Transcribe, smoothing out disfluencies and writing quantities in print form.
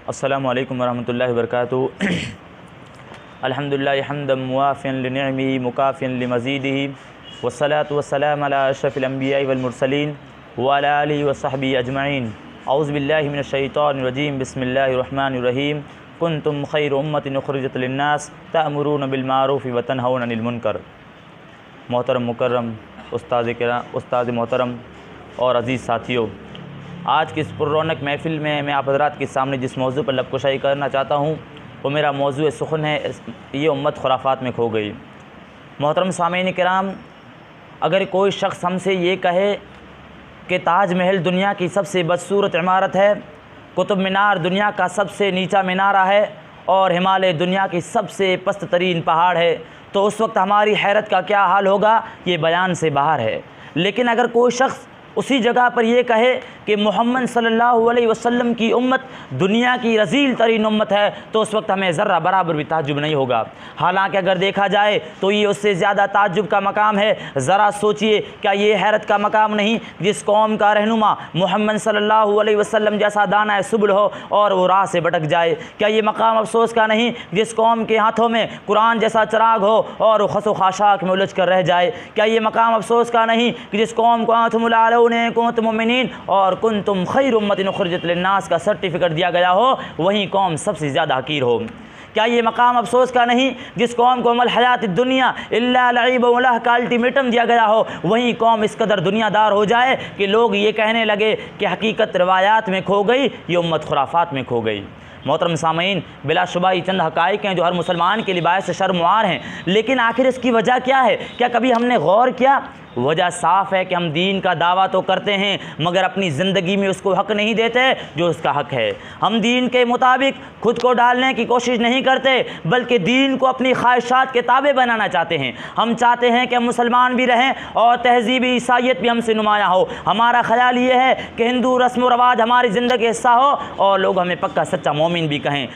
अस्सलामु अलैकुम वरहमतुल्लाहि वबरकातुहू। अल्हम्दुलिल्लाहि हम्दन मुवाफ़िअन लिनिअमिही मुकाफ़िअन लिमज़ीदिही वस्सलातु वस्सलामु अला अशरफिल अंबियाइ वल मुरसलीन व अला आलिहि व सहबिही अजमईन। औज़ु बिल्लाहि मिनश शैतानिर रजीम। बिस्मिल्लाहिर रहमानिर रहीम। कुंतुम खैर उम्मतिन उखरिजत लिन्नास तअमुरून बिल मारूफ़ व तनहौन अनिल मुनकर। मोहतरम मुकर्रम उस्ताद मोहतरम और अज़ीज़ साथियों, आज की इस पुररौनक महफ़िल में मैं आप हज़रात के सामने जिस मौजू पर लबकुशाई करना चाहता हूँ वो मेरा मौजू सुख़न है, ये उम्मत खुराफात में खो गई। मोहतरम सामीन किराम, अगर कोई शख्स हमसे ये कहे कि ताज महल दुनिया की सबसे बदसूरत इमारत है, कुतुब मीनार दुनिया का सबसे नीचा मीनारा है और हिमालय दुनिया की सबसे पस्त तरीन पहाड़ है, तो उस वक्त हमारी हैरत का क्या हाल होगा, ये बयान से बाहर है। लेकिन अगर कोई शख्स उसी जगह पर यह कहे कि मोहम्मद सल्लल्लाहु अलैहि वसल्लम की उम्मत दुनिया की रज़ील तरीन उम्मत है, तो उस वक्त हमें ज़र्रा बराबर भी ताज्जुब नहीं होगा। हालांकि अगर देखा जाए तो ये उससे ज़्यादा ताज्जुब का मकाम है। ज़रा सोचिए, क्या ये हैरत का मकाम नहीं जिस कौम का रहनुमा मोहम्मद सल्लल्लाहु अलैहि वसल्लम जैसा दाना सुबुल हो और वो राह से भटक जाए? क्या ये मकाम अफसोस का नहीं जिस कौम के हाथों में कुरान जैसा चराग हो और वो खसो खाशाक में उलझ कर रह जाए? क्या ये मकाम अफसोस का नहीं कि जिस कौम को कुंतुम मुमिनीन और कुंतुम खैर उम्मतिन उखरिजत लिन्नास का सर्टिफिकेट दिया गया हो, वही कौम सबसे ज़्यादा हकीर हो? क्या ये मकाम अफसोस का नहीं जिस कौम को अमल हयात दुनिया इल्ला लईब व लह का अल्टीमेटम दिया गया हो, वही कौम इस कदर दुनियादार हो जाए कि लोग ये कहने लगे कि हकीकत रवायात में खो गई, ये उम्मत खुराफात में खो गई? मोहतरम सामीन, बिलाशुबा ये चंद हक़ाइक़ हैं जो हर मुसलमान के लिए बायस शर्मवार हैं, लेकिन आखिर इसकी वजह क्या है? क्या कभी हमने गौर किया? वजह साफ़ है कि हम दीन का दावा तो करते हैं मगर अपनी ज़िंदगी में उसको हक़ नहीं देते जो उसका हक़ है। हम दीन के मुताबिक खुद को डालने की कोशिश नहीं करते, बल्कि दीन को अपनी ख्वाहिशात के ताबे बनाना चाहते हैं। हम चाहते हैं कि हम मुसलमान भी रहें और तहज़ीबी ईसाइयत भी हमसे नुमायाँ हो। हमारा ख़याल ये है कि हिंदू रस्म व रवाज हमारी ज़िंदगी का हिस्सा हो और लोग हमें पक्का सच्चा मोमिन भी कहें।